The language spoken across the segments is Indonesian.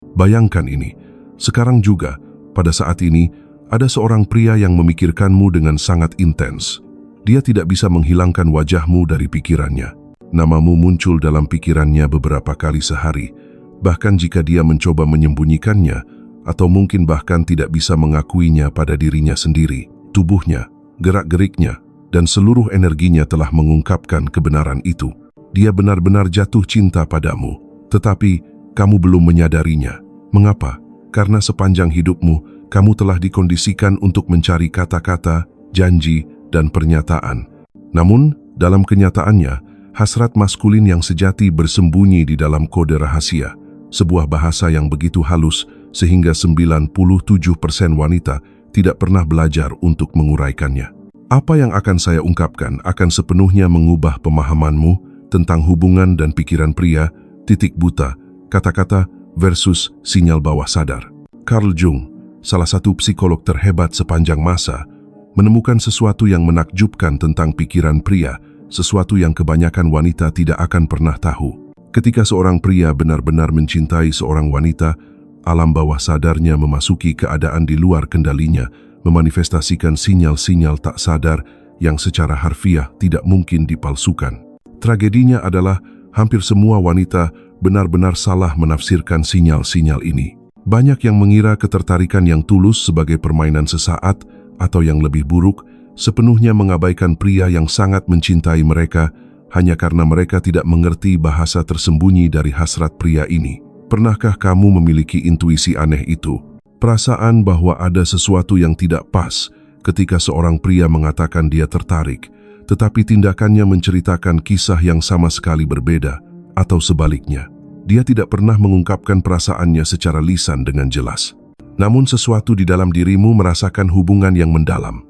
Bayangkan ini, sekarang juga, pada saat ini, ada seorang pria yang memikirkanmu dengan sangat intens. Dia tidak bisa menghilangkan wajahmu dari pikirannya. Namamu muncul dalam pikirannya beberapa kali sehari, bahkan jika dia mencoba menyembunyikannya, atau mungkin bahkan tidak bisa mengakuinya pada dirinya sendiri. Tubuhnya, gerak-geriknya, dan seluruh energinya telah mengungkapkan kebenaran itu. Dia benar-benar jatuh cinta padamu, tetapi kamu belum menyadarinya. Mengapa? Karena sepanjang hidupmu, kamu telah dikondisikan untuk mencari kata-kata, janji, dan pernyataan. Namun, dalam kenyataannya, hasrat maskulin yang sejati bersembunyi di dalam kode rahasia, sebuah bahasa yang begitu halus sehingga 97% wanita tidak pernah belajar untuk menguraikannya. Apa yang akan saya ungkapkan akan sepenuhnya mengubah pemahamanmu tentang hubungan dan pikiran pria, titik buta, kata-kata versus sinyal bawah sadar. Carl Jung, salah satu psikolog terhebat sepanjang masa, menemukan sesuatu yang menakjubkan tentang pikiran pria, sesuatu yang kebanyakan wanita tidak akan pernah tahu. Ketika seorang pria benar-benar mencintai seorang wanita, alam bawah sadarnya memasuki keadaan di luar kendalinya, memanifestasikan sinyal-sinyal tak sadar yang secara harfiah tidak mungkin dipalsukan. Tragedinya adalah hampir semua wanita benar-benar salah menafsirkan sinyal-sinyal ini. Banyak yang mengira ketertarikan yang tulus sebagai permainan sesaat atau yang lebih buruk, sepenuhnya mengabaikan pria yang sangat mencintai mereka hanya karena mereka tidak mengerti bahasa tersembunyi dari hasrat pria ini. Pernahkah kamu memiliki intuisi aneh itu? Perasaan bahwa ada sesuatu yang tidak pas ketika seorang pria mengatakan dia tertarik, tetapi tindakannya menceritakan kisah yang sama sekali berbeda, atau sebaliknya. Dia tidak pernah mengungkapkan perasaannya secara lisan dengan jelas. Namun sesuatu di dalam dirimu merasakan hubungan yang mendalam.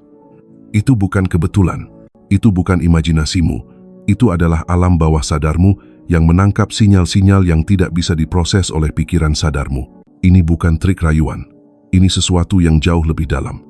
Itu bukan kebetulan, itu bukan imajinasimu, itu adalah alam bawah sadarmu yang menangkap sinyal-sinyal yang tidak bisa diproses oleh pikiran sadarmu. Ini bukan trik rayuan, ini sesuatu yang jauh lebih dalam.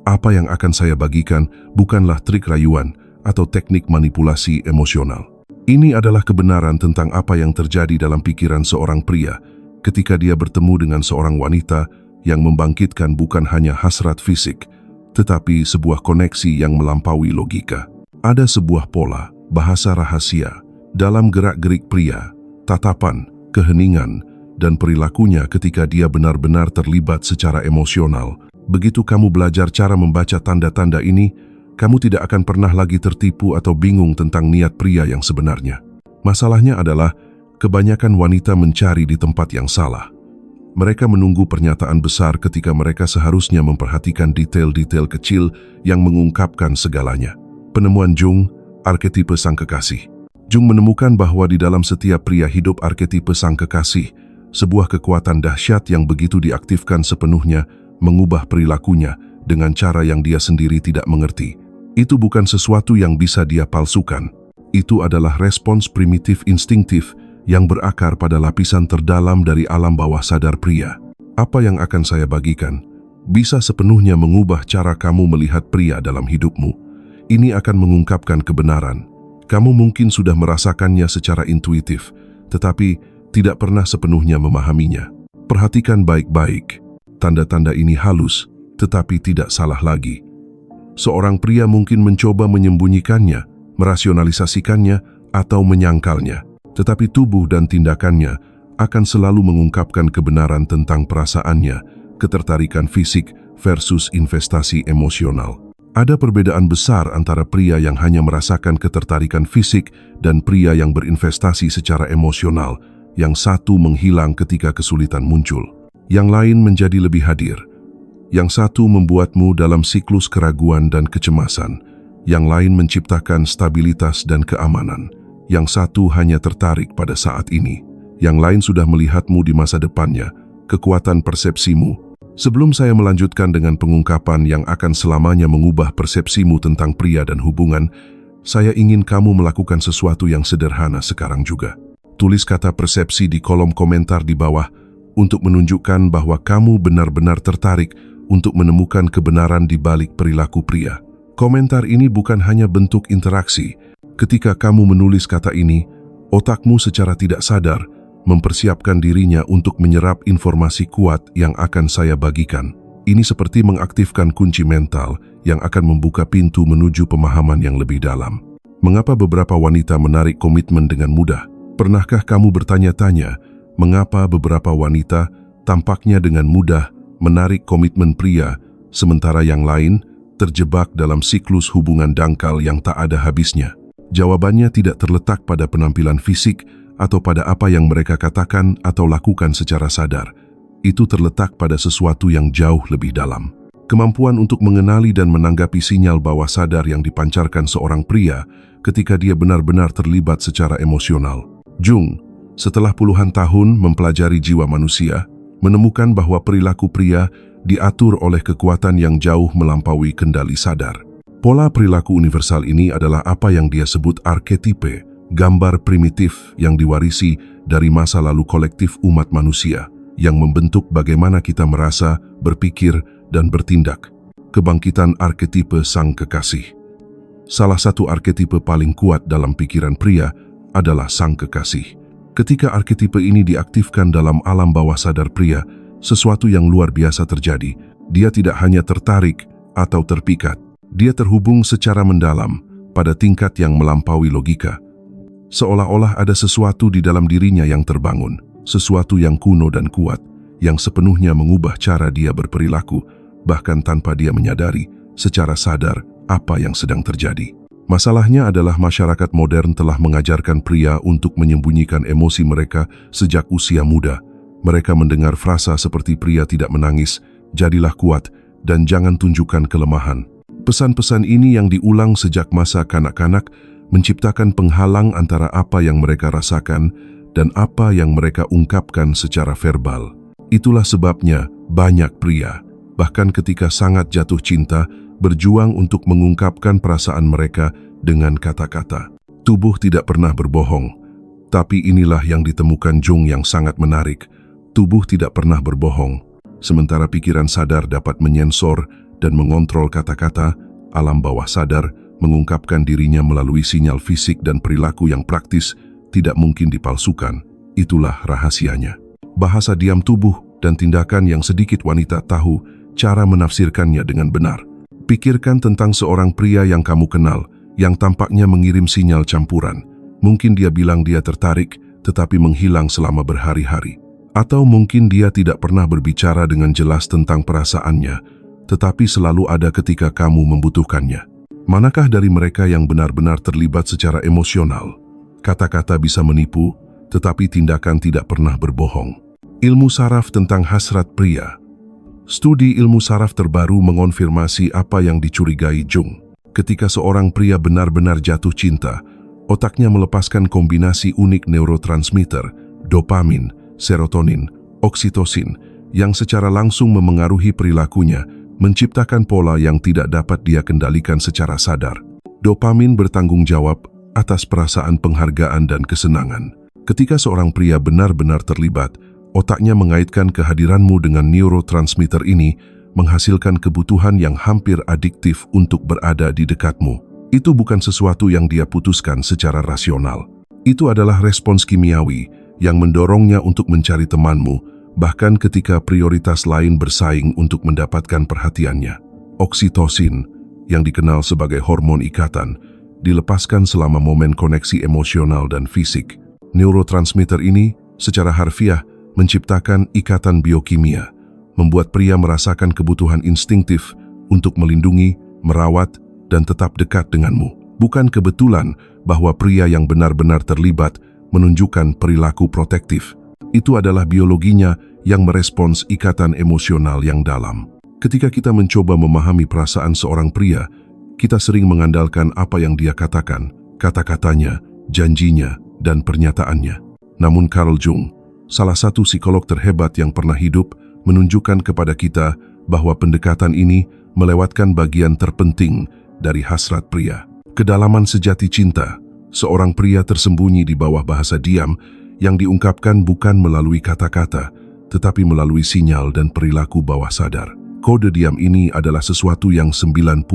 Apa yang akan saya bagikan bukanlah trik rayuan atau teknik manipulasi emosional. Ini adalah kebenaran tentang apa yang terjadi dalam pikiran seorang pria ketika dia bertemu dengan seorang wanita yang membangkitkan bukan hanya hasrat fisik, tetapi sebuah koneksi yang melampaui logika. Ada sebuah pola, bahasa rahasia, dalam gerak-gerik pria, tatapan, keheningan, dan perilakunya ketika dia benar-benar terlibat secara emosional. Begitu kamu belajar cara membaca tanda-tanda ini, kamu tidak akan pernah lagi tertipu atau bingung tentang niat pria yang sebenarnya. Masalahnya adalah, kebanyakan wanita mencari di tempat yang salah. Mereka menunggu pernyataan besar ketika mereka seharusnya memperhatikan detail-detail kecil yang mengungkapkan segalanya. Penemuan Jung, arketipe sang kekasih. Jung menemukan bahwa di dalam setiap pria hidup arketipe sang kekasih, sebuah kekuatan dahsyat yang begitu diaktifkan sepenuhnya mengubah perilakunya dengan cara yang dia sendiri tidak mengerti. Itu bukan sesuatu yang bisa dia palsukan. Itu adalah respons primitif instingtif yang berakar pada lapisan terdalam dari alam bawah sadar pria. Apa yang akan saya bagikan bisa sepenuhnya mengubah cara kamu melihat pria dalam hidupmu. Ini akan mengungkapkan kebenaran. Kamu mungkin sudah merasakannya secara intuitif, tetapi tidak pernah sepenuhnya memahaminya. Perhatikan baik-baik. Tanda-tanda ini halus, tetapi tidak salah lagi. Seorang pria mungkin mencoba menyembunyikannya, merasionalisasikannya, atau menyangkalnya. Tetapi tubuh dan tindakannya akan selalu mengungkapkan kebenaran tentang perasaannya, ketertarikan fisik versus investasi emosional. Ada perbedaan besar antara pria yang hanya merasakan ketertarikan fisik dan pria yang berinvestasi secara emosional. Yang satu menghilang ketika kesulitan muncul, yang lain menjadi lebih hadir. Yang satu membuatmu dalam siklus keraguan dan kecemasan, yang lain menciptakan stabilitas dan keamanan. Yang satu hanya tertarik pada saat ini, yang lain sudah melihatmu di masa depannya, kekuatan persepsimu. Sebelum saya melanjutkan dengan pengungkapan yang akan selamanya mengubah persepsimu tentang pria dan hubungan, saya ingin kamu melakukan sesuatu yang sederhana sekarang juga. Tulis kata persepsi di kolom komentar di bawah untuk menunjukkan bahwa kamu benar-benar tertarik untuk menemukan kebenaran di balik perilaku pria. Komentar ini bukan hanya bentuk interaksi. Ketika kamu menulis kata ini, otakmu secara tidak sadar mempersiapkan dirinya untuk menyerap informasi kuat yang akan saya bagikan. Ini seperti mengaktifkan kunci mental yang akan membuka pintu menuju pemahaman yang lebih dalam. Mengapa beberapa wanita menarik komitmen dengan mudah? Pernahkah kamu bertanya-tanya, mengapa beberapa wanita tampaknya dengan mudah menarik komitmen pria, sementara yang lain terjebak dalam siklus hubungan dangkal yang tak ada habisnya? Jawabannya tidak terletak pada penampilan fisik atau pada apa yang mereka katakan atau lakukan secara sadar. Itu terletak pada sesuatu yang jauh lebih dalam. Kemampuan untuk mengenali dan menanggapi sinyal bawah sadar yang dipancarkan seorang pria ketika dia benar-benar terlibat secara emosional. Jung, setelah puluhan tahun mempelajari jiwa manusia, menemukan bahwa perilaku pria diatur oleh kekuatan yang jauh melampaui kendali sadar. Pola perilaku universal ini adalah apa yang dia sebut arketipe, gambar primitif yang diwarisi dari masa lalu kolektif umat manusia, yang membentuk bagaimana kita merasa, berpikir, dan bertindak. Kebangkitan arketipe sang kekasih. Salah satu arketipe paling kuat dalam pikiran pria adalah sang kekasih. Ketika arketipe ini diaktifkan dalam alam bawah sadar pria, sesuatu yang luar biasa terjadi. Dia tidak hanya tertarik atau terpikat, dia terhubung secara mendalam pada tingkat yang melampaui logika. Seolah-olah ada sesuatu di dalam dirinya yang terbangun, sesuatu yang kuno dan kuat, yang sepenuhnya mengubah cara dia berperilaku, bahkan tanpa dia menyadari secara sadar apa yang sedang terjadi. Masalahnya adalah masyarakat modern telah mengajarkan pria untuk menyembunyikan emosi mereka sejak usia muda. Mereka mendengar frasa seperti pria tidak menangis, jadilah kuat, dan jangan tunjukkan kelemahan. Pesan-pesan ini yang diulang sejak masa kanak-kanak menciptakan penghalang antara apa yang mereka rasakan dan apa yang mereka ungkapkan secara verbal. Itulah sebabnya banyak pria, bahkan ketika sangat jatuh cinta, berjuang untuk mengungkapkan perasaan mereka dengan kata-kata. Tubuh tidak pernah berbohong, tapi inilah yang ditemukan Jung yang sangat menarik. Tubuh tidak pernah berbohong, sementara pikiran sadar dapat menyensor dan mengontrol kata-kata. Alam bawah sadar mengungkapkan dirinya melalui sinyal fisik dan perilaku yang praktis, tidak mungkin dipalsukan. Itulah rahasianya. Bahasa diam tubuh dan tindakan yang sedikit wanita tahu cara menafsirkannya dengan benar. Pikirkan tentang seorang pria yang kamu kenal, yang tampaknya mengirim sinyal campuran. Mungkin dia bilang dia tertarik, tetapi menghilang selama berhari-hari. Atau mungkin dia tidak pernah berbicara dengan jelas tentang perasaannya, tetapi selalu ada ketika kamu membutuhkannya. Manakah dari mereka yang benar-benar terlibat secara emosional? Kata-kata bisa menipu, tetapi tindakan tidak pernah berbohong. Ilmu saraf tentang hasrat pria. Studi ilmu saraf terbaru mengonfirmasi apa yang dicurigai Jung. Ketika seorang pria benar-benar jatuh cinta, otaknya melepaskan kombinasi unik neurotransmitter, dopamin, serotonin, oksitosin, yang secara langsung memengaruhi perilakunya, menciptakan pola yang tidak dapat dia kendalikan secara sadar. Dopamin bertanggung jawab atas perasaan penghargaan dan kesenangan. Ketika seorang pria benar-benar terlibat, otaknya mengaitkan kehadiranmu dengan neurotransmitter ini, menghasilkan kebutuhan yang hampir adiktif untuk berada di dekatmu. Itu bukan sesuatu yang dia putuskan secara rasional. Itu adalah respons kimiawi yang mendorongnya untuk mencari temanmu, bahkan ketika prioritas lain bersaing untuk mendapatkan perhatiannya. Oksitosin, yang dikenal sebagai hormon ikatan, dilepaskan selama momen koneksi emosional dan fisik. Neurotransmitter ini secara harfiah menciptakan ikatan biokimia, membuat pria merasakan kebutuhan instingtif untuk melindungi, merawat, dan tetap dekat denganmu. Bukan kebetulan bahwa pria yang benar-benar terlibat menunjukkan perilaku protektif. Itu adalah biologinya yang merespons ikatan emosional yang dalam. Ketika kita mencoba memahami perasaan seorang pria, kita sering mengandalkan apa yang dia katakan, kata-katanya, janjinya, dan pernyataannya. Namun Carl Jung, salah satu psikolog terhebat yang pernah hidup, menunjukkan kepada kita bahwa pendekatan ini melewatkan bagian terpenting dari hasrat pria. Kedalaman sejati cinta, seorang pria tersembunyi di bawah bahasa diam yang diungkapkan bukan melalui kata-kata, tetapi melalui sinyal dan perilaku bawah sadar. Kode diam ini adalah sesuatu yang 97%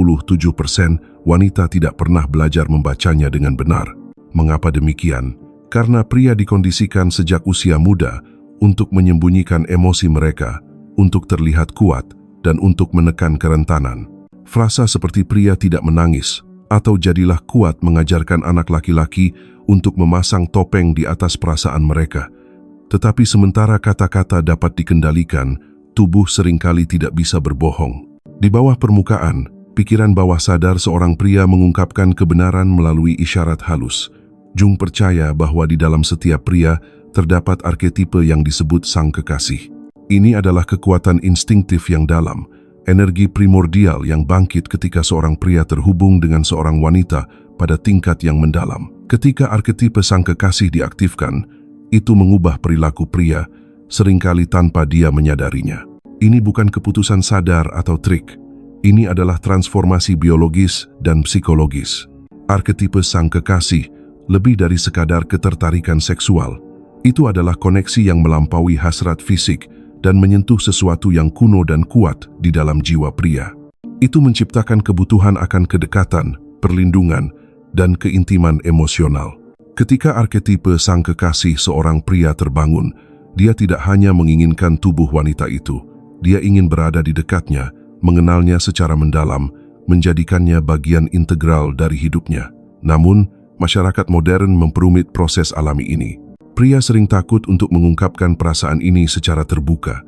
wanita tidak pernah belajar membacanya dengan benar. Mengapa demikian? Karena pria dikondisikan sejak usia muda untuk menyembunyikan emosi mereka, untuk terlihat kuat, dan untuk menekan kerentanan. Frasa seperti pria tidak menangis, atau jadilah kuat mengajarkan anak laki-laki untuk memasang topeng di atas perasaan mereka. Tetapi sementara kata-kata dapat dikendalikan, tubuh seringkali tidak bisa berbohong. Di bawah permukaan, pikiran bawah sadar seorang pria mengungkapkan kebenaran melalui isyarat halus. Jung percaya bahwa di dalam setiap pria terdapat arketipe yang disebut sang kekasih. Ini adalah kekuatan instinktif yang dalam, energi primordial yang bangkit ketika seorang pria terhubung dengan seorang wanita pada tingkat yang mendalam. Ketika arketipe sang kekasih diaktifkan, itu mengubah perilaku pria, seringkali tanpa dia menyadarinya. Ini bukan keputusan sadar atau trik. Ini adalah transformasi biologis dan psikologis. Arketipe sang kekasih lebih dari sekadar ketertarikan seksual. Itu adalah koneksi yang melampaui hasrat fisik dan menyentuh sesuatu yang kuno dan kuat di dalam jiwa pria. Itu menciptakan kebutuhan akan kedekatan, perlindungan, dan keintiman emosional. Ketika arketipe sang kekasih seorang pria terbangun, dia tidak hanya menginginkan tubuh wanita itu. Dia ingin berada di dekatnya, mengenalnya secara mendalam, menjadikannya bagian integral dari hidupnya. Namun, masyarakat modern memperumit proses alami ini. Pria sering takut untuk mengungkapkan perasaan ini secara terbuka.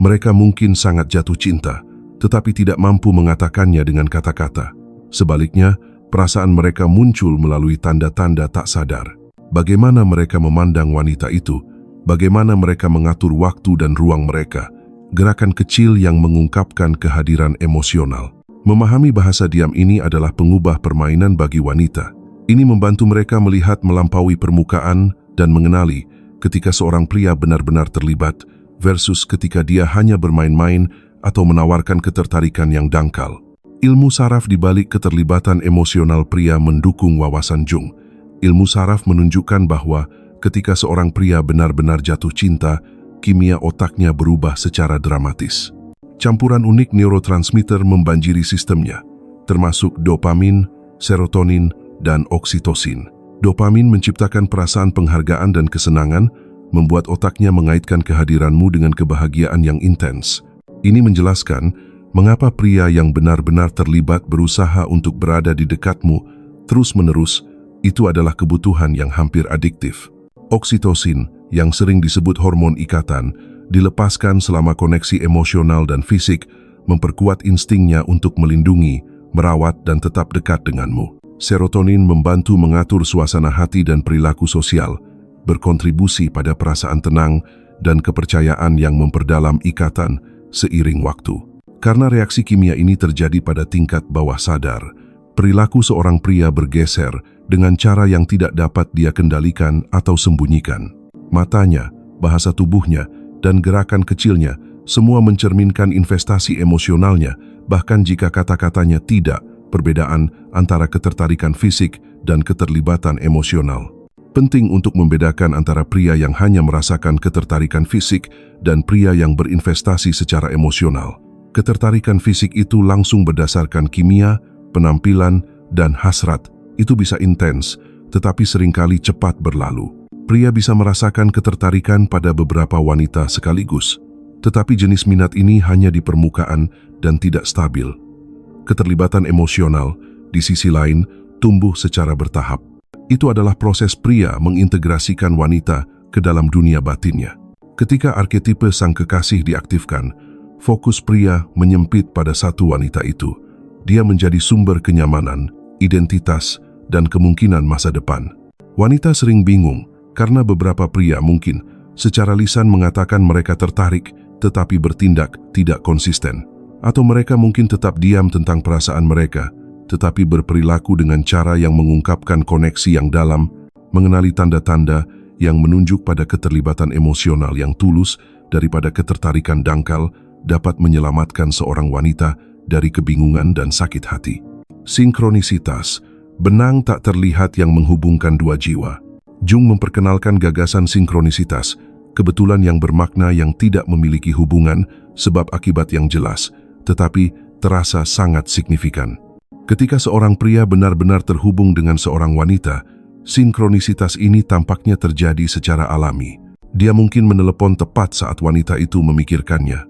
Mereka mungkin sangat jatuh cinta, tetapi tidak mampu mengatakannya dengan kata-kata. Sebaliknya, perasaan mereka muncul melalui tanda-tanda tak sadar. Bagaimana mereka memandang wanita itu? Bagaimana mereka mengatur waktu dan ruang mereka? Gerakan kecil yang mengungkapkan kehadiran emosional. Memahami bahasa diam ini adalah pengubah permainan bagi wanita. Ini membantu mereka melihat melampaui permukaan dan mengenali ketika seorang pria benar-benar terlibat versus ketika dia hanya bermain-main atau menawarkan ketertarikan yang dangkal. Ilmu saraf di balik keterlibatan emosional pria mendukung wawasan Jung. Ilmu saraf menunjukkan bahwa ketika seorang pria benar-benar jatuh cinta, kimia otaknya berubah secara dramatis. Campuran unik neurotransmitter membanjiri sistemnya, termasuk dopamin, serotonin, dan oksitosin. Dopamin menciptakan perasaan penghargaan dan kesenangan, membuat otaknya mengaitkan kehadiranmu dengan kebahagiaan yang intens. Ini menjelaskan mengapa pria yang benar-benar terlibat berusaha untuk berada di dekatmu terus-menerus. Itu adalah kebutuhan yang hampir adiktif. Oksitosin, yang sering disebut hormon ikatan, dilepaskan selama koneksi emosional dan fisik memperkuat instingnya untuk melindungi, merawat, dan tetap dekat denganmu. Serotonin membantu mengatur suasana hati dan perilaku sosial, berkontribusi pada perasaan tenang dan kepercayaan yang memperdalam ikatan seiring waktu. Karena reaksi kimia ini terjadi pada tingkat bawah sadar, perilaku seorang pria bergeser dengan cara yang tidak dapat dia kendalikan atau sembunyikan. Matanya, bahasa tubuhnya, dan gerakan kecilnya semua mencerminkan investasi emosionalnya, bahkan jika kata-katanya tidak. Perbedaan antara ketertarikan fisik dan keterlibatan emosional. Penting untuk membedakan antara pria yang hanya merasakan ketertarikan fisik dan pria yang berinvestasi secara emosional. Ketertarikan fisik itu langsung berdasarkan kimia, penampilan, dan hasrat. Itu bisa intens, tetapi seringkali cepat berlalu. Pria bisa merasakan ketertarikan pada beberapa wanita sekaligus, tetapi jenis minat ini hanya di permukaan dan tidak stabil. Keterlibatan emosional, di sisi lain, tumbuh secara bertahap. Itu adalah proses pria mengintegrasikan wanita ke dalam dunia batinnya. Ketika arketipe sang kekasih diaktifkan, fokus pria menyempit pada satu wanita itu. Dia menjadi sumber kenyamanan, identitas, dan kemungkinan masa depan. Wanita sering bingung karena beberapa pria mungkin secara lisan mengatakan mereka tertarik, tetapi bertindak tidak konsisten. Atau mereka mungkin tetap diam tentang perasaan mereka, tetapi berperilaku dengan cara yang mengungkapkan koneksi yang dalam, mengenali tanda-tanda yang menunjuk pada keterlibatan emosional yang tulus daripada ketertarikan dangkal, dapat menyelamatkan seorang wanita dari kebingungan dan sakit hati. Sinkronisitas, benang tak terlihat yang menghubungkan dua jiwa. Jung memperkenalkan gagasan sinkronisitas, kebetulan yang bermakna yang tidak memiliki hubungan sebab akibat yang jelas, tetapi terasa sangat signifikan. Ketika seorang pria benar-benar terhubung dengan seorang wanita, Sinkronisitas ini tampaknya terjadi secara alami. Dia mungkin menelepon tepat saat wanita itu memikirkannya.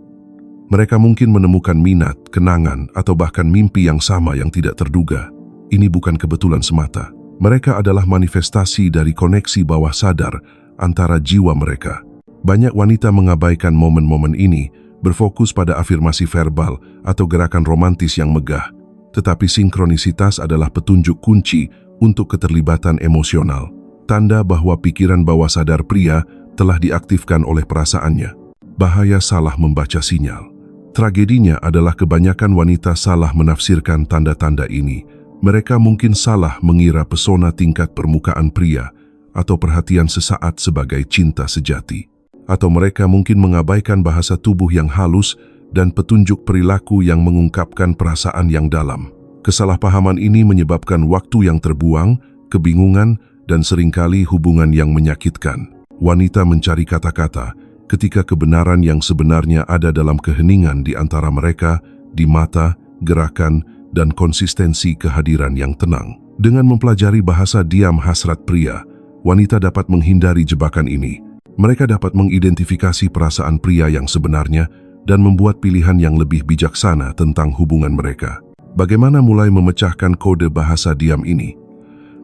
Mereka mungkin menemukan minat, kenangan, atau bahkan mimpi yang sama yang tidak terduga. Ini bukan kebetulan semata. Mereka adalah manifestasi dari koneksi bawah sadar antara jiwa mereka. Banyak wanita mengabaikan momen-momen ini, berfokus pada afirmasi verbal atau gerakan romantis yang megah. Tetapi sinkronisitas adalah petunjuk kunci untuk keterlibatan emosional. Tanda bahwa pikiran bawah sadar pria telah diaktifkan oleh perasaannya. Bahaya salah membaca sinyal. Tragedinya adalah kebanyakan wanita salah menafsirkan tanda-tanda ini. Mereka mungkin salah mengira pesona tingkat permukaan pria atau perhatian sesaat sebagai cinta sejati. Atau mereka mungkin mengabaikan bahasa tubuh yang halus dan petunjuk perilaku yang mengungkapkan perasaan yang dalam. Kesalahpahaman ini menyebabkan waktu yang terbuang, kebingungan, dan seringkali hubungan yang menyakitkan. Wanita mencari kata-kata ketika kebenaran yang sebenarnya ada dalam keheningan di antara mereka, di mata, gerakan, dan konsistensi kehadiran yang tenang. Dengan mempelajari bahasa diam hasrat pria, wanita dapat menghindari jebakan ini. Mereka dapat mengidentifikasi perasaan pria yang sebenarnya dan membuat pilihan yang lebih bijaksana tentang hubungan mereka. Bagaimana mulai memecahkan kode bahasa diam ini?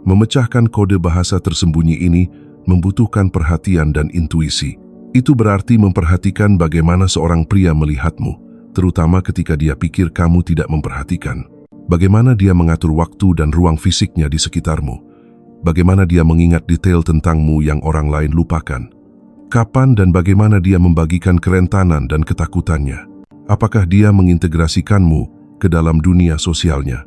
Memecahkan kode bahasa tersembunyi ini membutuhkan perhatian dan intuisi. Itu berarti memperhatikan bagaimana seorang pria melihatmu, terutama ketika dia pikir kamu tidak memperhatikan. Bagaimana dia mengatur waktu dan ruang fisiknya di sekitarmu. Bagaimana dia mengingat detail tentangmu yang orang lain lupakan. Kapan dan bagaimana dia membagikan kerentanan dan ketakutannya. Apakah dia mengintegrasikanmu ke dalam dunia sosialnya?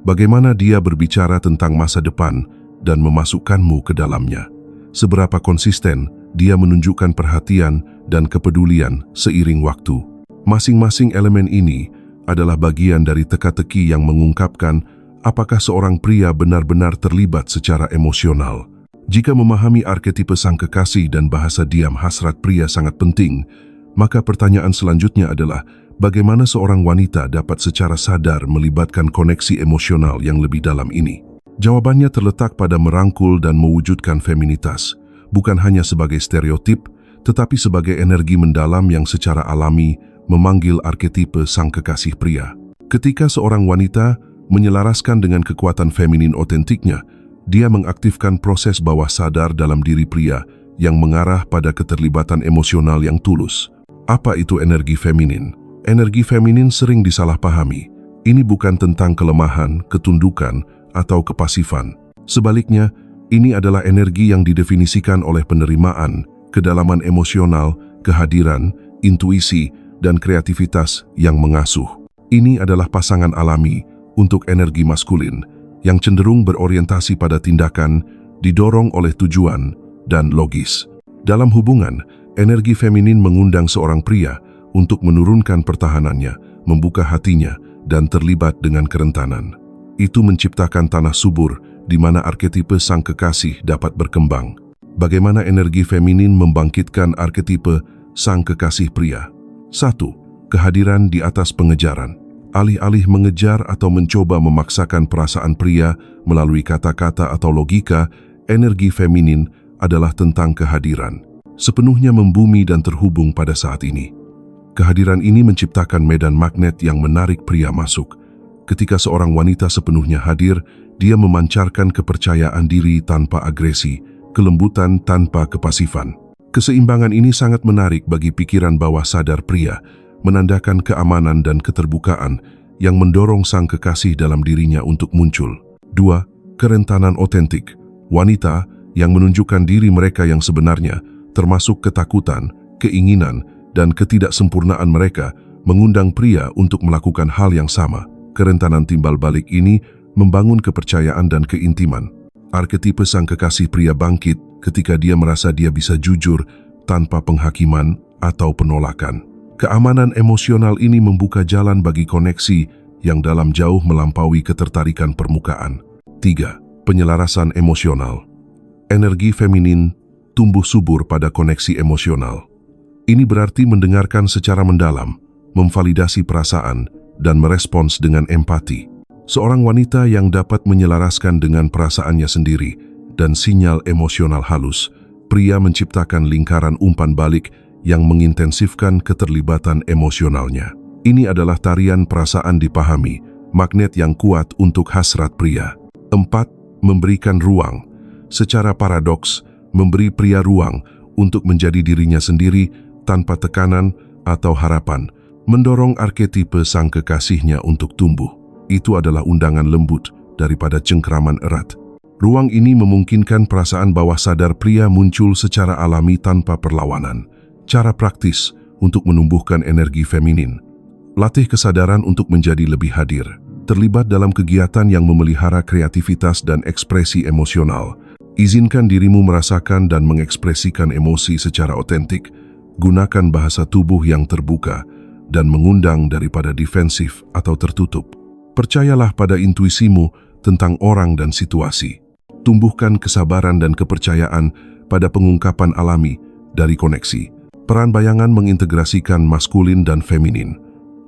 Bagaimana dia berbicara tentang masa depan dan memasukkanmu ke dalamnya? Seberapa konsisten dia menunjukkan perhatian dan kepedulian seiring waktu. Masing-masing elemen ini adalah bagian dari teka-teki yang mengungkapkan apakah seorang pria benar-benar terlibat secara emosional. Jika memahami arketipe sang kekasih dan bahasa diam hasrat pria sangat penting, maka pertanyaan selanjutnya adalah bagaimana seorang wanita dapat secara sadar melibatkan koneksi emosional yang lebih dalam ini. Jawabannya terletak pada merangkul dan mewujudkan feminitas, bukan hanya sebagai stereotip, tetapi sebagai energi mendalam yang secara alami memanggil arketipe sang kekasih pria. Ketika seorang wanita menyelaraskan dengan kekuatan feminin otentiknya, dia mengaktifkan proses bawah sadar dalam diri pria yang mengarah pada keterlibatan emosional yang tulus. Apa itu energi feminin? Energi feminin sering disalahpahami. Ini bukan tentang kelemahan, ketundukan, atau kepasifan. Sebaliknya, ini adalah energi yang didefinisikan oleh penerimaan, kedalaman emosional, kehadiran, intuisi, dan kreativitas yang mengasuh. Ini adalah pasangan alami untuk energi maskulin yang cenderung berorientasi pada tindakan, didorong oleh tujuan, dan logis. Dalam hubungan, energi feminin mengundang seorang pria untuk menurunkan pertahanannya, membuka hatinya, dan terlibat dengan kerentanan. Itu menciptakan tanah subur di mana arketipe sang kekasih dapat berkembang. Bagaimana energi feminin membangkitkan arketipe sang kekasih pria? 1. Kehadiran di atas pengejaran. Alih-alih mengejar atau mencoba memaksakan perasaan pria melalui kata-kata atau logika, energi feminin adalah tentang kehadiran. Sepenuhnya membumi dan terhubung pada saat ini. Kehadiran ini menciptakan medan magnet yang menarik pria masuk. Ketika seorang wanita sepenuhnya hadir, dia memancarkan kepercayaan diri tanpa agresi, kelembutan tanpa kepasifan. Keseimbangan ini sangat menarik bagi pikiran bawah sadar pria, menandakan keamanan dan keterbukaan yang mendorong sang kekasih dalam dirinya untuk muncul. 2. Kerentanan otentik. Wanita yang menunjukkan diri mereka yang sebenarnya, termasuk ketakutan, keinginan, dan ketidaksempurnaan mereka, mengundang pria untuk melakukan hal yang sama. Kerentanan timbal balik ini membangun kepercayaan dan keintiman. Arketipe sang kekasih pria bangkit ketika dia merasa dia bisa jujur tanpa penghakiman atau penolakan. Keamanan emosional ini membuka jalan bagi koneksi yang dalam jauh melampaui ketertarikan permukaan. 3. Penyelarasan emosional. Energi feminin tumbuh subur pada koneksi emosional. Ini berarti mendengarkan secara mendalam, memvalidasi perasaan, dan merespons dengan empati. Seorang wanita yang dapat menyelaraskan dengan perasaannya sendiri dan sinyal emosional halus, pria menciptakan lingkaran umpan balik yang mengintensifkan keterlibatan emosionalnya. Ini adalah tarian perasaan dipahami, magnet yang kuat untuk hasrat pria. 4. Memberikan ruang. Secara paradoks, memberi pria ruang untuk menjadi dirinya sendiri tanpa tekanan atau harapan, mendorong arketipe sang kekasihnya untuk tumbuh. Itu adalah undangan lembut daripada cengkraman erat. Ruang ini memungkinkan perasaan bawah sadar pria muncul secara alami tanpa perlawanan. Cara praktis untuk menumbuhkan energi feminin. Latih kesadaran untuk menjadi lebih hadir. Terlibat dalam kegiatan yang memelihara kreativitas dan ekspresi emosional. Izinkan dirimu merasakan dan mengekspresikan emosi secara otentik. Gunakan bahasa tubuh yang terbuka dan mengundang daripada defensif atau tertutup. Percayalah pada intuisimu tentang orang dan situasi. Tumbuhkan kesabaran dan kepercayaan pada pengungkapan alami dari koneksi. Peran bayangan mengintegrasikan maskulin dan feminin.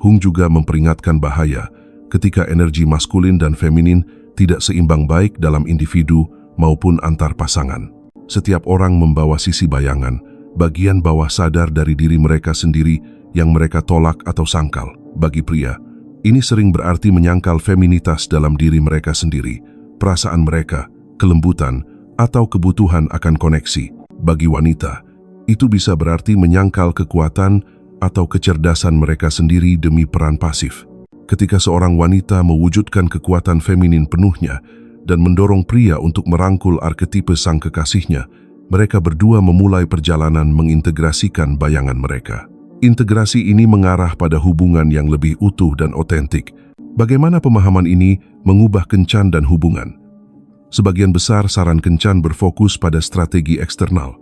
Hung juga memperingatkan bahaya ketika energi maskulin dan feminin tidak seimbang baik dalam individu maupun antar pasangan. Setiap orang membawa sisi bayangan, bagian bawah sadar dari diri mereka sendiri yang mereka tolak atau sangkal. Bagi pria, ini sering berarti menyangkal feminitas dalam diri mereka sendiri, perasaan mereka, kelembutan, atau kebutuhan akan koneksi. Bagi wanita, itu bisa berarti menyangkal kekuatan atau kecerdasan mereka sendiri demi peran pasif. Ketika seorang wanita mewujudkan kekuatan feminin penuhnya dan mendorong pria untuk merangkul arketipe sang kekasihnya, mereka berdua memulai perjalanan mengintegrasikan bayangan mereka. Integrasi ini mengarah pada hubungan yang lebih utuh dan otentik. Bagaimana pemahaman ini mengubah kencan dan hubungan? Sebagian besar saran kencan berfokus pada strategi eksternal.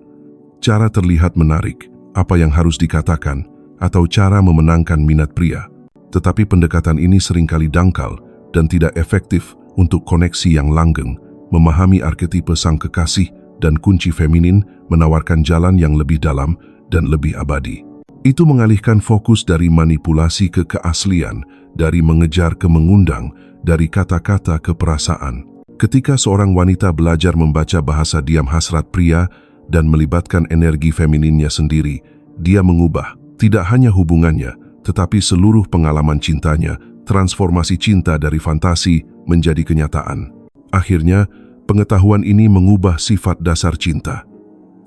Cara terlihat menarik, apa yang harus dikatakan, atau cara memenangkan minat pria. Tetapi pendekatan ini seringkali dangkal dan tidak efektif untuk koneksi yang langgeng. Memahami arketipe sang kekasih dan kunci feminin menawarkan jalan yang lebih dalam dan lebih abadi. Itu mengalihkan fokus dari manipulasi ke keaslian, dari mengejar ke mengundang, dari kata-kata ke perasaan. Ketika seorang wanita belajar membaca bahasa diam hasrat pria dan melibatkan energi femininnya sendiri, dia mengubah tidak hanya hubungannya, tetapi seluruh pengalaman cintanya, transformasi cinta dari fantasi menjadi kenyataan. Akhirnya, pengetahuan ini mengubah sifat dasar cinta.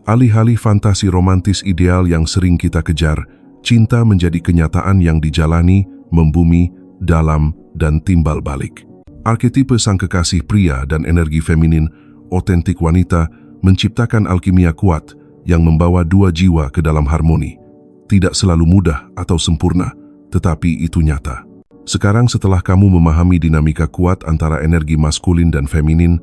Alih-alih fantasi romantis ideal yang sering kita kejar, cinta menjadi kenyataan yang dijalani, membumi, dalam, dan timbal balik. Arketipe sang kekasih pria dan energi feminin, otentik wanita, menciptakan alkimia kuat yang membawa dua jiwa ke dalam harmoni. Tidak selalu mudah atau sempurna, tetapi itu nyata. Sekarang setelah kamu memahami dinamika kuat antara energi maskulin dan feminin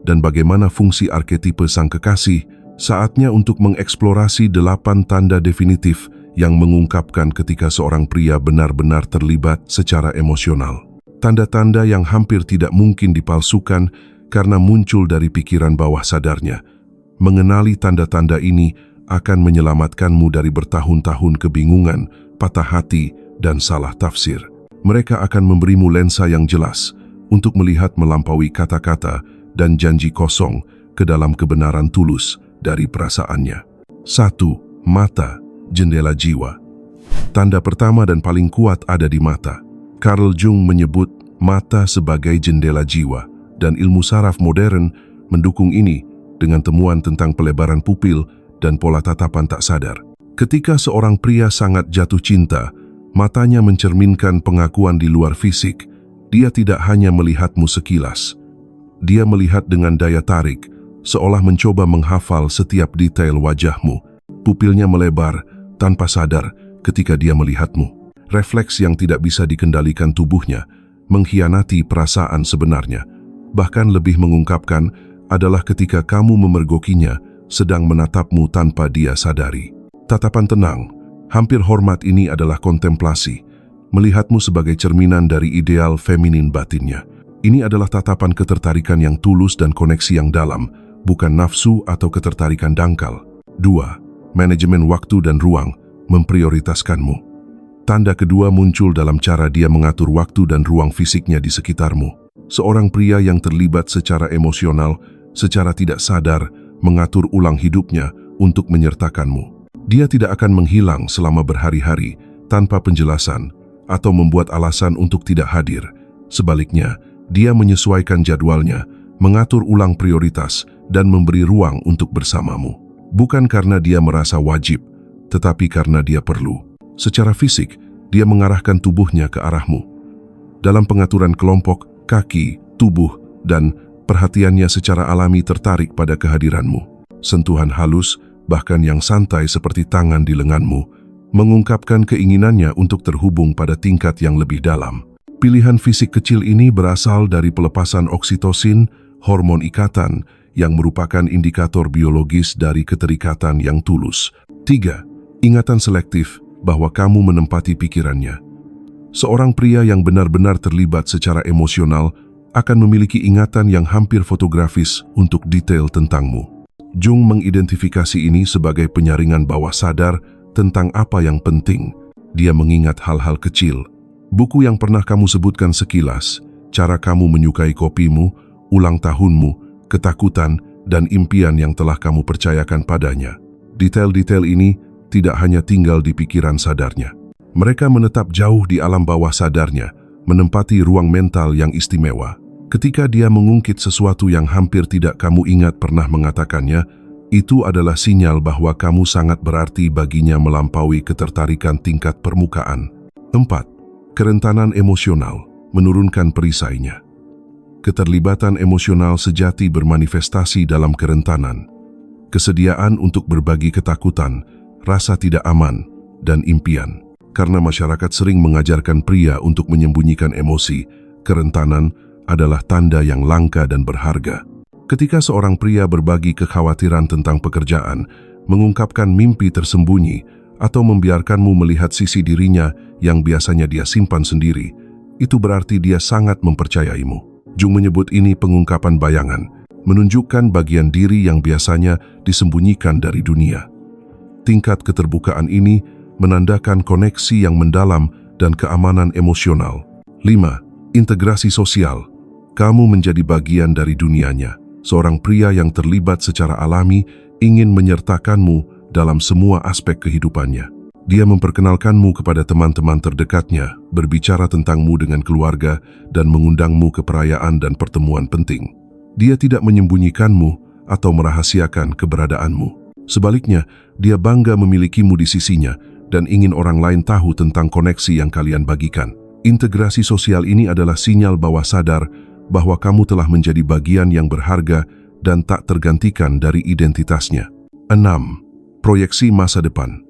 dan bagaimana fungsi arketipe sang kekasih, saatnya untuk mengeksplorasi 8 tanda definitif yang mengungkapkan ketika seorang pria benar-benar terlibat secara emosional. Tanda-tanda yang hampir tidak mungkin dipalsukan karena muncul dari pikiran bawah sadarnya. Mengenali tanda-tanda ini akan menyelamatkanmu dari bertahun-tahun kebingungan, patah hati, dan salah tafsir. Mereka akan memberimu lensa yang jelas untuk melihat melampaui kata-kata dan janji kosong ke dalam kebenaran tulus dari perasaannya. 1. Mata, jendela jiwa. Tanda pertama dan paling kuat ada di mata. Carl Jung menyebut mata sebagai jendela jiwa, dan ilmu saraf modern mendukung ini dengan temuan tentang pelebaran pupil dan pola tatapan tak sadar. Ketika seorang pria sangat jatuh cinta, matanya mencerminkan pengakuan di luar fisik. Dia tidak hanya melihatmu sekilas. Dia melihat dengan daya tarik, seolah mencoba menghafal setiap detail wajahmu. Pupilnya melebar tanpa sadar ketika dia melihatmu. Refleks yang tidak bisa dikendalikan tubuhnya mengkhianati perasaan sebenarnya. Bahkan lebih mengungkapkan adalah ketika kamu memergokinya sedang menatapmu tanpa dia sadari. Tatapan tenang, hampir hormat ini adalah kontemplasi, melihatmu sebagai cerminan dari ideal feminin batinnya. Ini adalah tatapan ketertarikan yang tulus dan koneksi yang dalam, bukan nafsu atau ketertarikan dangkal. 2. Manajemen waktu dan ruang, memprioritaskanmu. Tanda kedua muncul dalam cara dia mengatur waktu dan ruang fisiknya di sekitarmu. Seorang pria yang terlibat secara emosional secara tidak sadar mengatur ulang hidupnya untuk menyertakanmu. Dia tidak akan menghilang selama berhari-hari tanpa penjelasan atau membuat alasan untuk tidak hadir. Sebaliknya, dia menyesuaikan jadwalnya, mengatur ulang prioritas, dan memberi ruang untuk bersamamu. Bukan karena dia merasa wajib, tetapi karena dia perlu. Secara fisik, dia mengarahkan tubuhnya ke arahmu. Dalam pengaturan kelompok, kaki, tubuh, dan perhatiannya secara alami tertarik pada kehadiranmu. Sentuhan halus, bahkan yang santai seperti tangan di lenganmu, mengungkapkan keinginannya untuk terhubung pada tingkat yang lebih dalam. Pilihan fisik kecil ini berasal dari pelepasan oksitosin, hormon ikatan, yang merupakan indikator biologis dari keterikatan yang tulus. 3. Ingatan selektif bahwa kamu menempati pikirannya. Seorang pria yang benar-benar terlibat secara emosional akan memiliki ingatan yang hampir fotografis untuk detail tentangmu. Jung mengidentifikasi ini sebagai penyaringan bawah sadar tentang apa yang penting. Dia mengingat hal-hal kecil. Buku yang pernah kamu sebutkan sekilas, cara kamu menyukai kopimu, ulang tahunmu, ketakutan, dan impian yang telah kamu percayakan padanya. Detail-detail ini tidak hanya tinggal di pikiran sadarnya. Mereka menetap jauh di alam bawah sadarnya, menempati ruang mental yang istimewa. Ketika dia mengungkit sesuatu yang hampir tidak kamu ingat pernah mengatakannya, itu adalah sinyal bahwa kamu sangat berarti baginya melampaui ketertarikan tingkat permukaan. 4. Kerentanan emosional, menurunkan perisainya. Keterlibatan emosional sejati bermanifestasi dalam kerentanan, kesediaan untuk berbagi ketakutan, rasa tidak aman, dan impian. Karena masyarakat sering mengajarkan pria untuk menyembunyikan emosi, kerentanan adalah tanda yang langka dan berharga. Ketika seorang pria berbagi kekhawatiran tentang pekerjaan, mengungkapkan mimpi tersembunyi, atau membiarkanmu melihat sisi dirinya yang biasanya dia simpan sendiri, itu berarti dia sangat mempercayaimu. Jung menyebut ini pengungkapan bayangan, menunjukkan bagian diri yang biasanya disembunyikan dari dunia. Tingkat keterbukaan ini menandakan koneksi yang mendalam dan keamanan emosional. 5. Integrasi sosial. Kamu menjadi bagian dari dunianya. Seorang pria yang terlibat secara alami ingin menyertakanmu dalam semua aspek kehidupannya. Dia memperkenalkanmu kepada teman-teman terdekatnya, berbicara tentangmu dengan keluarga, dan mengundangmu ke perayaan dan pertemuan penting. Dia tidak menyembunyikanmu atau merahasiakan keberadaanmu. Sebaliknya, dia bangga memilikimu di sisinya dan ingin orang lain tahu tentang koneksi yang kalian bagikan. Integrasi sosial ini adalah sinyal bawah sadar bahwa kamu telah menjadi bagian yang berharga dan tak tergantikan dari identitasnya. 6. Proyeksi masa depan.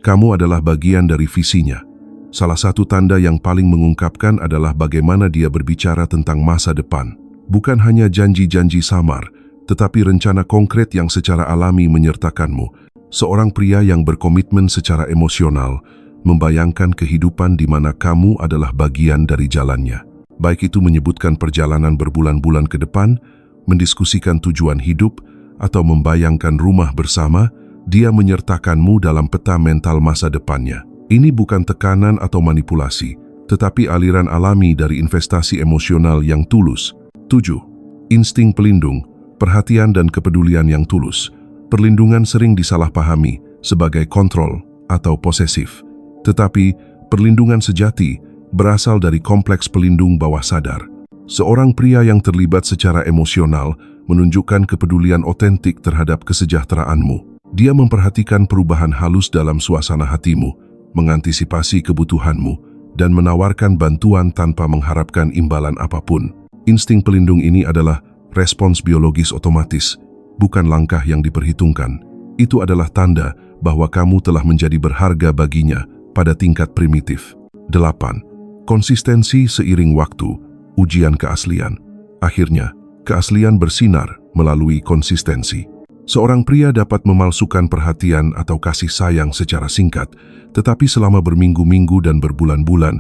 Kamu adalah bagian dari visinya. Salah satu tanda yang paling mengungkapkan adalah bagaimana dia berbicara tentang masa depan. Bukan hanya janji-janji samar, tetapi rencana konkret yang secara alami menyertakanmu. Seorang pria yang berkomitmen secara emosional, membayangkan kehidupan di mana kamu adalah bagian dari jalannya. Baik itu menyebutkan perjalanan berbulan-bulan ke depan, mendiskusikan tujuan hidup, atau membayangkan rumah bersama, dia menyertakanmu dalam peta mental masa depannya. Ini bukan tekanan atau manipulasi, tetapi aliran alami dari investasi emosional yang tulus. 7. Insting pelindung, perhatian dan kepedulian yang tulus. Perlindungan sering disalahpahami sebagai kontrol atau posesif. Tetapi, perlindungan sejati berasal dari kompleks pelindung bawah sadar. Seorang pria yang terlibat secara emosional menunjukkan kepedulian otentik terhadap kesejahteraanmu. Dia memperhatikan perubahan halus dalam suasana hatimu, mengantisipasi kebutuhanmu, dan menawarkan bantuan tanpa mengharapkan imbalan apapun. Insting pelindung ini adalah respons biologis otomatis, bukan langkah yang diperhitungkan. Itu adalah tanda bahwa kamu telah menjadi berharga baginya pada tingkat primitif. 8. Konsistensi seiring waktu, ujian keaslian. Akhirnya, keaslian bersinar melalui konsistensi. Seorang pria dapat memalsukan perhatian atau kasih sayang secara singkat, tetapi selama berminggu-minggu dan berbulan-bulan,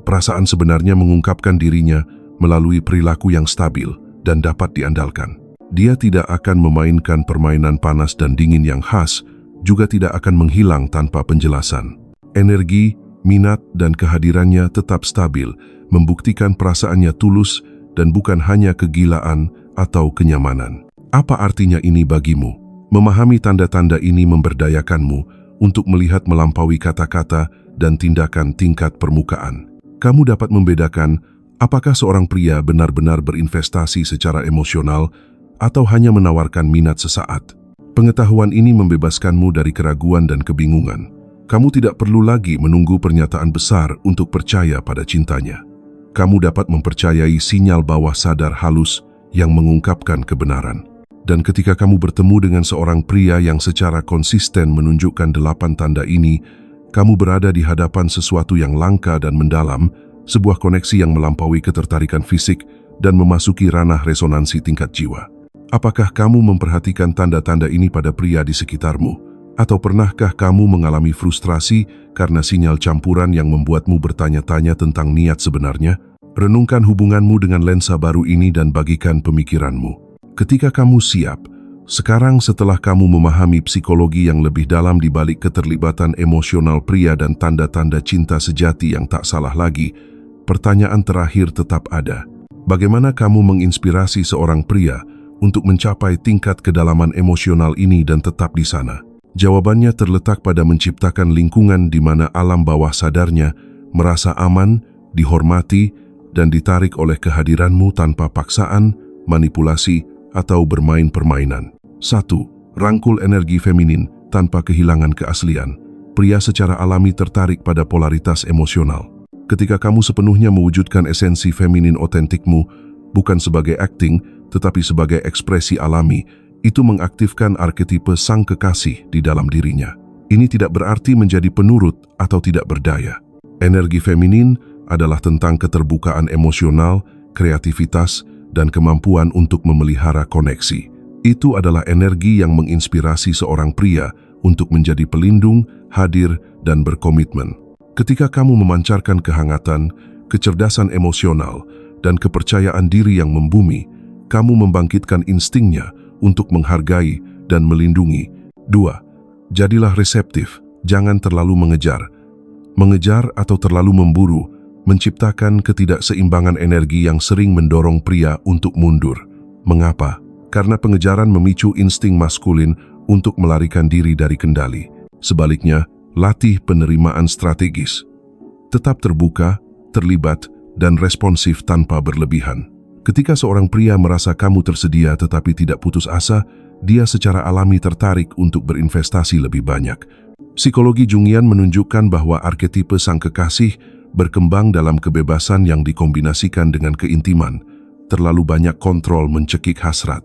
perasaan sebenarnya mengungkapkan dirinya melalui perilaku yang stabil dan dapat diandalkan. Dia tidak akan memainkan permainan panas dan dingin yang khas, juga tidak akan menghilang tanpa penjelasan. Energi, minat, dan kehadirannya tetap stabil, membuktikan perasaannya tulus dan bukan hanya kegilaan atau kenyamanan. Apa artinya ini bagimu? Memahami tanda-tanda ini memberdayakanmu untuk melihat melampaui kata-kata dan tindakan tingkat permukaan. Kamu dapat membedakan apakah seorang pria benar-benar berinvestasi secara emosional atau hanya menawarkan minat sesaat. Pengetahuan ini membebaskanmu dari keraguan dan kebingungan. Kamu tidak perlu lagi menunggu pernyataan besar untuk percaya pada cintanya. Kamu dapat mempercayai sinyal bawah sadar halus yang mengungkapkan kebenaran. Dan ketika kamu bertemu dengan seorang pria yang secara konsisten menunjukkan 8 tanda ini, kamu berada di hadapan sesuatu yang langka dan mendalam, sebuah koneksi yang melampaui ketertarikan fisik dan memasuki ranah resonansi tingkat jiwa. Apakah kamu memperhatikan tanda-tanda ini pada pria di sekitarmu? Atau pernahkah kamu mengalami frustrasi karena sinyal campuran yang membuatmu bertanya-tanya tentang niat sebenarnya? Renungkan hubunganmu dengan lensa baru ini dan bagikan pemikiranmu. Ketika kamu siap, sekarang setelah kamu memahami psikologi yang lebih dalam di balik keterlibatan emosional pria dan tanda-tanda cinta sejati yang tak salah lagi, pertanyaan terakhir tetap ada. Bagaimana kamu menginspirasi seorang pria untuk mencapai tingkat kedalaman emosional ini dan tetap di sana? Jawabannya terletak pada menciptakan lingkungan di mana alam bawah sadarnya merasa aman, dihormati, dan ditarik oleh kehadiranmu tanpa paksaan, manipulasi, atau bermain permainan. 1. Rangkul energi feminin tanpa kehilangan keaslian. Pria secara alami tertarik pada polaritas emosional. Ketika kamu sepenuhnya mewujudkan esensi feminin otentikmu, bukan sebagai acting, tetapi sebagai ekspresi alami, itu mengaktifkan arketipe sang kekasih di dalam dirinya. Ini tidak berarti menjadi penurut atau tidak berdaya. Energi feminin adalah tentang keterbukaan emosional, kreativitas, dan kemampuan untuk memelihara koneksi. Itu adalah energi yang menginspirasi seorang pria untuk menjadi pelindung, hadir, dan berkomitmen. Ketika kamu memancarkan kehangatan, kecerdasan emosional, dan kepercayaan diri yang membumi, kamu membangkitkan instingnya untuk menghargai dan melindungi. 2. Jadilah reseptif, jangan terlalu mengejar. Mengejar atau terlalu memburu menciptakan ketidakseimbangan energi yang sering mendorong pria untuk mundur. Mengapa? Karena pengejaran memicu insting maskulin untuk melarikan diri dari kendali. Sebaliknya, latih penerimaan strategis. Tetap terbuka, terlibat, dan responsif tanpa berlebihan. Ketika seorang pria merasa kamu tersedia tetapi tidak putus asa, dia secara alami tertarik untuk berinvestasi lebih banyak. Psikologi Jungian menunjukkan bahwa arketipe sang kekasih berkembang dalam kebebasan yang dikombinasikan dengan keintiman. Terlalu banyak kontrol mencekik hasrat.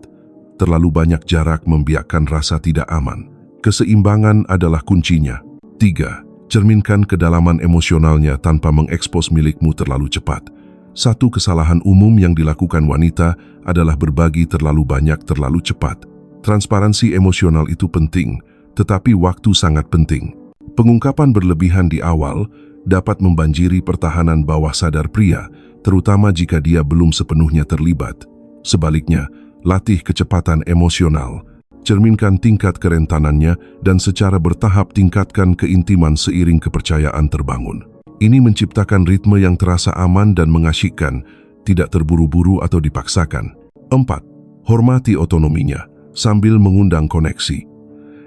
Terlalu banyak jarak membiarkan rasa tidak aman. Keseimbangan adalah kuncinya. 3. Cerminkan kedalaman emosionalnya tanpa mengekspos milikmu terlalu cepat. Satu kesalahan umum yang dilakukan wanita adalah berbagi terlalu banyak terlalu cepat. Transparansi emosional itu penting, tetapi waktu sangat penting. Pengungkapan berlebihan di awal dapat membanjiri pertahanan bawah sadar pria, terutama jika dia belum sepenuhnya terlibat. Sebaliknya, latih kecepatan emosional, cerminkan tingkat kerentanannya, dan secara bertahap tingkatkan keintiman seiring kepercayaan terbangun. Ini menciptakan ritme yang terasa aman dan mengasyikkan, tidak terburu-buru atau dipaksakan. 4. Hormati otonominya, sambil mengundang koneksi.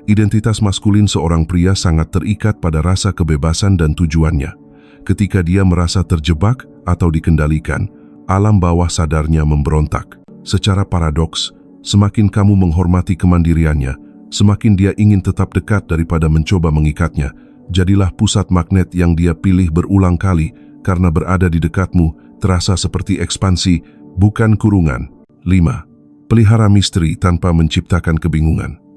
Identitas maskulin seorang pria sangat terikat pada rasa kebebasan dan tujuannya. Ketika dia merasa terjebak atau dikendalikan, alam bawah sadarnya memberontak. Secara paradoks, semakin kamu menghormati kemandiriannya, semakin dia ingin tetap dekat daripada mencoba mengikatnya. Jadilah pusat magnet yang dia pilih berulang kali, karena berada di dekatmu terasa seperti ekspansi, bukan kurungan. 5. Pelihara misteri tanpa menciptakan kebingungan.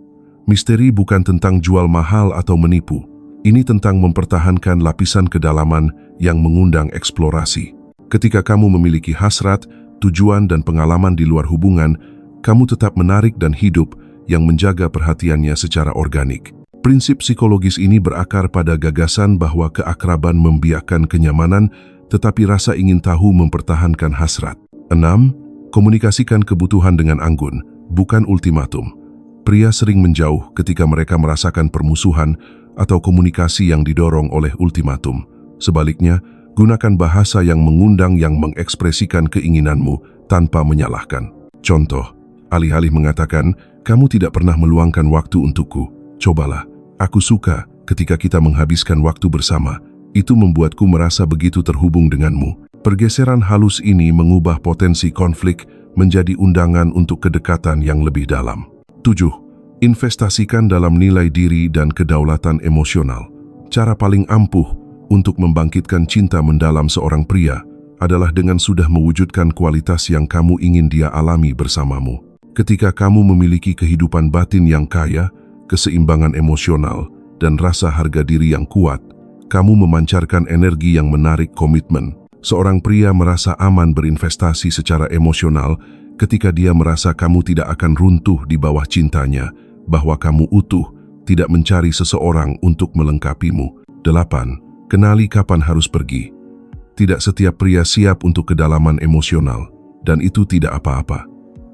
Misteri bukan tentang jual mahal atau menipu. Ini tentang mempertahankan lapisan kedalaman yang mengundang eksplorasi. Ketika kamu memiliki hasrat, tujuan, dan pengalaman di luar hubungan, kamu tetap menarik dan hidup yang menjaga perhatiannya secara organik. Prinsip psikologis ini berakar pada gagasan bahwa keakraban membiarkan kenyamanan, tetapi rasa ingin tahu mempertahankan hasrat. 6. Komunikasikan kebutuhan dengan anggun, bukan ultimatum. Pria sering menjauh ketika mereka merasakan permusuhan atau komunikasi yang didorong oleh ultimatum. Sebaliknya, gunakan bahasa yang mengundang yang mengekspresikan keinginanmu tanpa menyalahkan. Contoh, Alih-alih mengatakan, kamu tidak pernah meluangkan waktu untukku. Cobalah, aku suka ketika kita menghabiskan waktu bersama. Itu membuatku merasa begitu terhubung denganmu. Pergeseran halus ini mengubah potensi konflik menjadi undangan untuk kedekatan yang lebih dalam. 7. Investasikan dalam nilai diri dan kedaulatan emosional. Cara paling ampuh untuk membangkitkan cinta mendalam seorang pria adalah dengan sudah mewujudkan kualitas yang kamu ingin dia alami bersamamu. Ketika kamu memiliki kehidupan batin yang kaya, keseimbangan emosional, dan rasa harga diri yang kuat, kamu memancarkan energi yang menarik komitmen. Seorang pria merasa aman berinvestasi secara emosional ketika dia merasa kamu tidak akan runtuh di bawah cintanya, bahwa kamu utuh, tidak mencari seseorang untuk melengkapimu. 8. Kenali kapan harus pergi. Tidak setiap pria siap untuk kedalaman emosional, dan itu tidak apa-apa.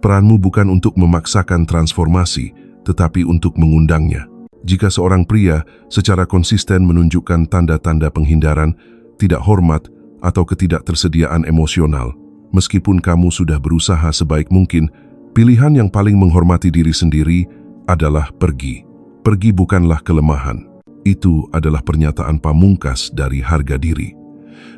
Peranmu bukan untuk memaksakan transformasi, tetapi untuk mengundangnya. Jika seorang pria secara konsisten menunjukkan tanda-tanda penghindaran, tidak hormat, atau ketidaktersediaan emosional, meskipun kamu sudah berusaha sebaik mungkin, pilihan yang paling menghormati diri sendiri adalah pergi. Pergi bukanlah kelemahan. Itu adalah pernyataan pamungkas dari harga diri.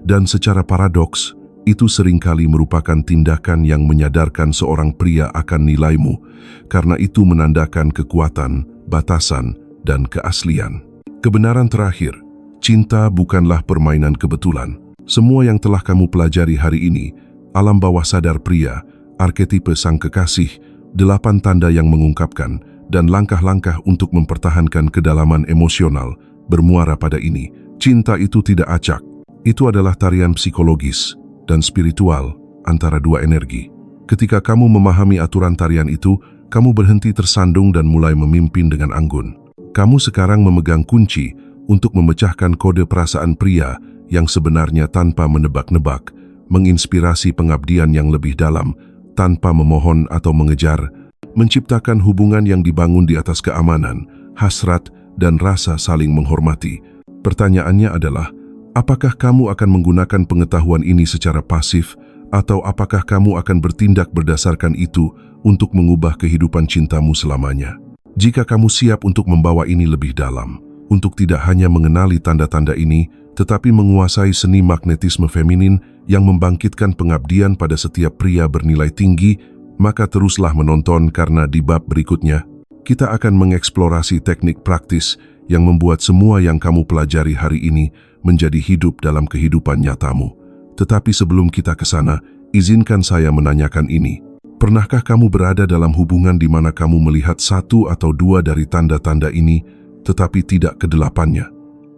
Dan secara paradoks, itu seringkali merupakan tindakan yang menyadarkan seorang pria akan nilaimu, karena itu menandakan kekuatan, batasan, dan keaslian. Kebenaran terakhir, cinta bukanlah permainan kebetulan. Semua yang telah kamu pelajari hari ini, alam bawah sadar pria, arketipe sang kekasih, 8 tanda yang mengungkapkan, dan langkah-langkah untuk mempertahankan kedalaman emosional, bermuara pada ini. Cinta itu tidak acak. Itu adalah tarian psikologis dan spiritual antara dua energi. Ketika kamu memahami aturan tarian itu, kamu berhenti tersandung dan mulai memimpin dengan anggun. Kamu sekarang memegang kunci untuk memecahkan kode perasaan pria yang sebenarnya tanpa menebak-nebak, menginspirasi pengabdian yang lebih dalam, tanpa memohon atau mengejar, menciptakan hubungan yang dibangun di atas keamanan, hasrat, dan rasa saling menghormati. Pertanyaannya adalah, apakah kamu akan menggunakan pengetahuan ini secara pasif, atau apakah kamu akan bertindak berdasarkan itu untuk mengubah kehidupan cintamu selamanya? Jika kamu siap untuk membawa ini lebih dalam, untuk tidak hanya mengenali tanda-tanda ini, tetapi menguasai seni magnetisme feminin yang membangkitkan pengabdian pada setiap pria bernilai tinggi, maka teruslah menonton karena di bab berikutnya, kita akan mengeksplorasi teknik praktis yang membuat semua yang kamu pelajari hari ini menjadi hidup dalam kehidupan nyatamu. Tetapi sebelum kita ke sana, izinkan saya menanyakan ini. Pernahkah kamu berada dalam hubungan di mana kamu melihat 1 atau 2 dari tanda-tanda ini, tetapi tidak ke-8-nya?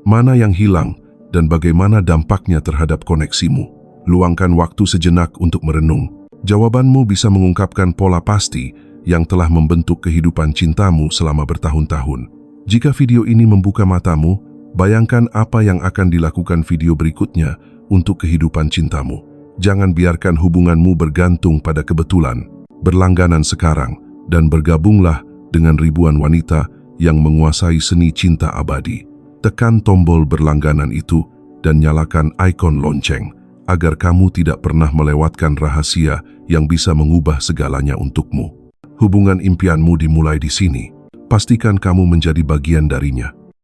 Mana yang hilang dan bagaimana dampaknya terhadap koneksimu? Luangkan waktu sejenak untuk merenung. Jawabanmu bisa mengungkapkan pola pasti yang telah membentuk kehidupan cintamu selama bertahun-tahun. Jika video ini membuka matamu, bayangkan apa yang akan dilakukan video berikutnya untuk kehidupan cintamu. Jangan biarkan hubunganmu bergantung pada kebetulan. Berlangganan sekarang dan bergabunglah dengan ribuan wanita yang menguasai seni cinta abadi. Tekan tombol berlangganan itu dan nyalakan ikon lonceng agar kamu tidak pernah melewatkan rahasia yang bisa mengubah segalanya untukmu. Hubungan impianmu dimulai di sini. Pastikan kamu menjadi bagian darinya.